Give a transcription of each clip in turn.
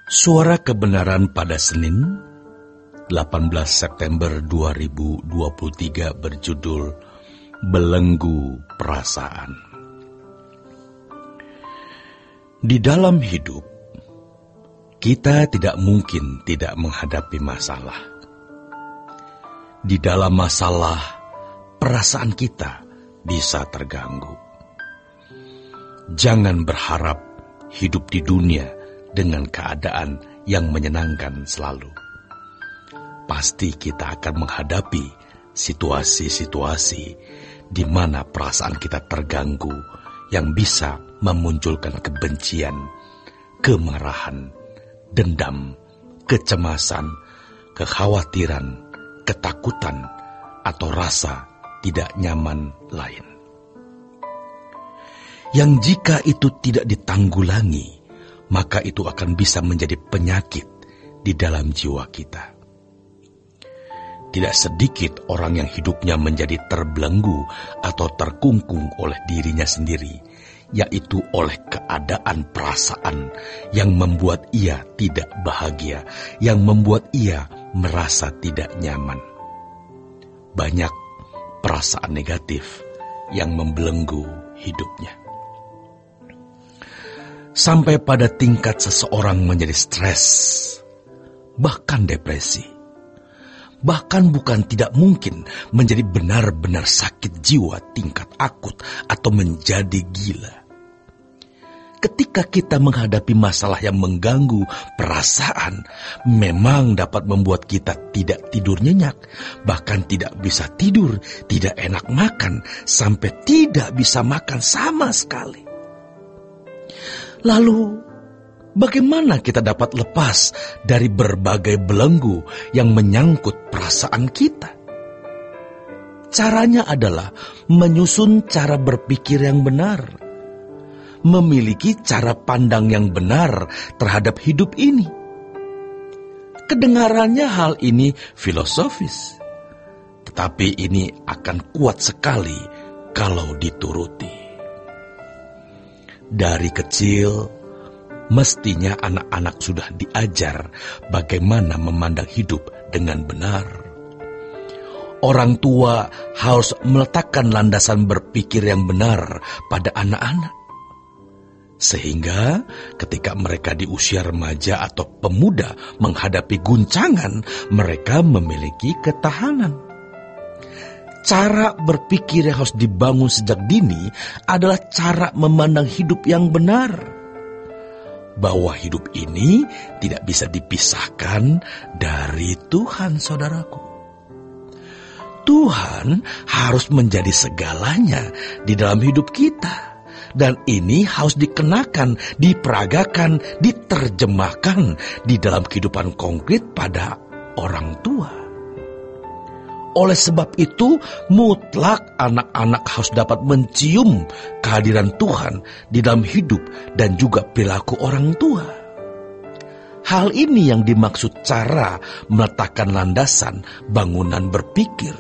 Suara Kebenaran pada Senin, 18 September 2023 berjudul Belenggu Perasaan. Di dalam hidup, kita tidak mungkin tidak menghadapi masalah. Di dalam masalah, perasaan kita bisa terganggu. Jangan berharap hidup di dunia dengan keadaan yang menyenangkan selalu. Pasti kita akan menghadapi situasi-situasi di mana perasaan kita terganggu yang bisa memunculkan kebencian, kemarahan, dendam, kecemasan, kekhawatiran, ketakutan, atau rasa tidak nyaman lain. Yang jika itu tidak ditanggulangi, maka itu akan bisa menjadi penyakit di dalam jiwa kita. Tidak sedikit orang yang hidupnya menjadi terbelenggu atau terkungkung oleh dirinya sendiri, yaitu oleh keadaan perasaan yang membuat ia tidak bahagia, yang membuat ia merasa tidak nyaman. Banyak perasaan negatif yang membelenggu hidupnya. Sampai pada tingkat seseorang menjadi stres, bahkan depresi. Bahkan bukan tidak mungkin menjadi benar-benar sakit jiwa tingkat akut atau menjadi gila. Ketika kita menghadapi masalah yang mengganggu perasaan, memang dapat membuat kita tidak tidur nyenyak, bahkan tidak bisa tidur, tidak enak makan, sampai tidak bisa makan sama sekali. Lalu, bagaimana kita dapat lepas dari berbagai belenggu yang menyangkut perasaan kita? Caranya adalah menyusun cara berpikir yang benar, memiliki cara pandang yang benar terhadap hidup ini. Kedengarannya hal ini filosofis, tetapi ini akan kuat sekali kalau dituruti. Dari kecil, mestinya anak-anak sudah diajar bagaimana memandang hidup dengan benar. Orang tua harus meletakkan landasan berpikir yang benar pada anak-anak. Sehingga ketika mereka di usia remaja atau pemuda menghadapi guncangan, mereka memiliki ketahanan. Cara berpikir yang harus dibangun sejak dini adalah cara memandang hidup yang benar. Bahwa hidup ini tidak bisa dipisahkan dari Tuhan, saudaraku. Tuhan harus menjadi segalanya di dalam hidup kita. Dan ini harus dikenakan, diperagakan, diterjemahkan di dalam kehidupan konkret pada orang tua. Oleh sebab itu, mutlak anak-anak harus dapat mencium kehadiran Tuhan di dalam hidup dan juga perilaku orang tua. Hal ini yang dimaksud cara meletakkan landasan bangunan berpikir.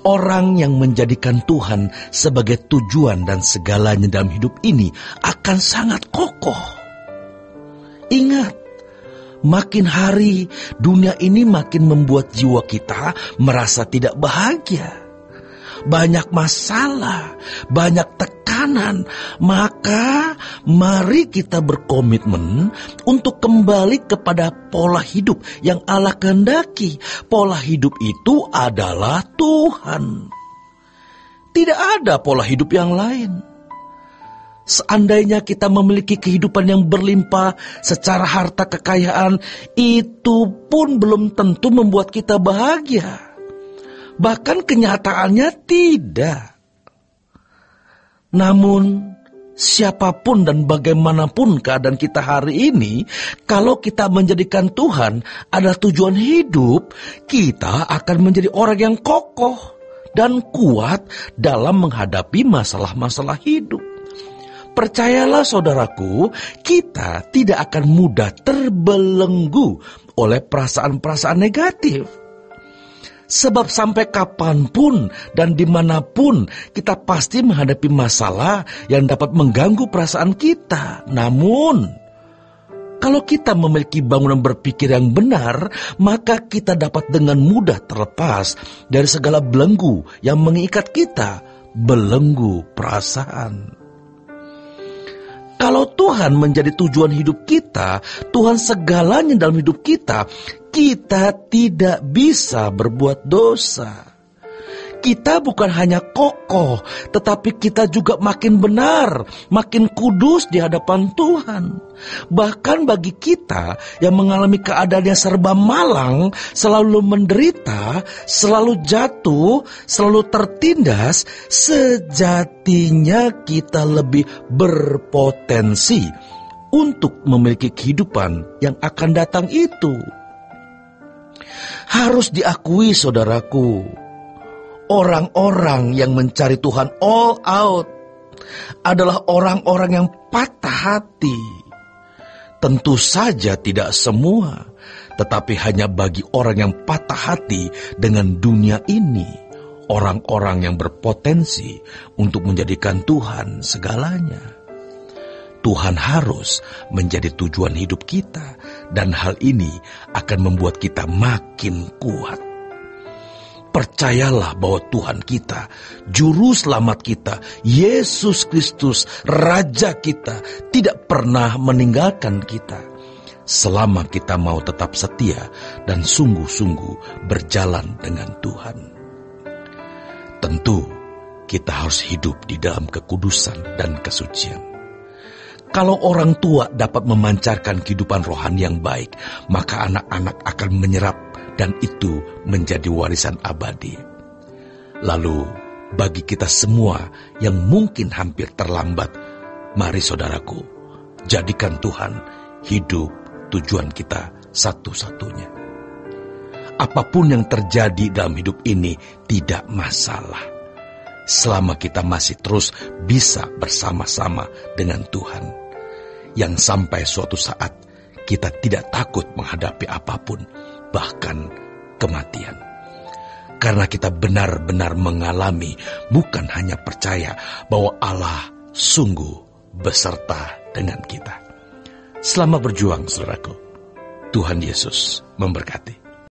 Orang yang menjadikan Tuhan sebagai tujuan dan segalanya dalam hidup ini akan sangat kokoh. Ingat, makin hari dunia ini makin membuat jiwa kita merasa tidak bahagia. Banyak masalah, banyak tekanan. Maka mari kita berkomitmen untuk kembali kepada pola hidup yang Allah kehendaki. Pola hidup itu adalah Tuhan. Tidak ada pola hidup yang lain. Seandainya kita memiliki kehidupan yang berlimpah secara harta kekayaan, itu pun belum tentu membuat kita bahagia. Bahkan kenyataannya tidak. Namun, siapapun dan bagaimanapun keadaan kita hari ini, kalau kita menjadikan Tuhan adalah tujuan hidup, kita akan menjadi orang yang kokoh dan kuat dalam menghadapi masalah-masalah hidup. Percayalah saudaraku, kita tidak akan mudah terbelenggu oleh perasaan-perasaan negatif. Sebab sampai kapanpun dan dimanapun kita pasti menghadapi masalah yang dapat mengganggu perasaan kita. Namun, Kalau kita memiliki bangunan berpikir yang benar, maka kita dapat dengan mudah terlepas dari segala belenggu yang mengikat kita, belenggu perasaan. Kalau Tuhan menjadi tujuan hidup kita, Tuhan segalanya dalam hidup kita, kita tidak bisa berbuat dosa. Kita bukan hanya kokoh, tetapi kita juga makin benar, makin kudus di hadapan Tuhan. Bahkan bagi kita yang mengalami keadaan yang serba malang, selalu menderita, selalu jatuh, selalu tertindas, sejatinya kita lebih berpotensi untuk memiliki kehidupan yang akan datang itu. Harus diakui, saudaraku, orang-orang yang mencari Tuhan all out adalah orang-orang yang patah hati. Tentu saja tidak semua, tetapi hanya bagi orang yang patah hati dengan dunia ini, orang-orang yang berpotensi untuk menjadikan Tuhan segalanya. Tuhan harus menjadi tujuan hidup kita, dan hal ini akan membuat kita makin kuat. Percayalah bahwa Tuhan kita, Juru Selamat kita, Yesus Kristus, Raja kita, tidak pernah meninggalkan kita. Selama kita mau tetap setia dan sungguh-sungguh berjalan dengan Tuhan. Tentu, kita harus hidup di dalam kekudusan dan kesucian. Kalau orang tua dapat memancarkan kehidupan rohani yang baik, maka anak-anak akan menyerap dan itu menjadi warisan abadi. Lalu, bagi kita semua yang mungkin hampir terlambat, mari saudaraku, jadikan Tuhan hidup tujuan kita satu-satunya. Apapun yang terjadi dalam hidup ini tidak masalah, selama kita masih terus bisa bersama-sama dengan Tuhan, yang sampai suatu saat kita tidak takut menghadapi apapun, bahkan kematian. Karena kita benar-benar mengalami, bukan hanya percaya bahwa Allah sungguh beserta dengan kita. Selamat berjuang, saudaraku. Tuhan Yesus memberkati.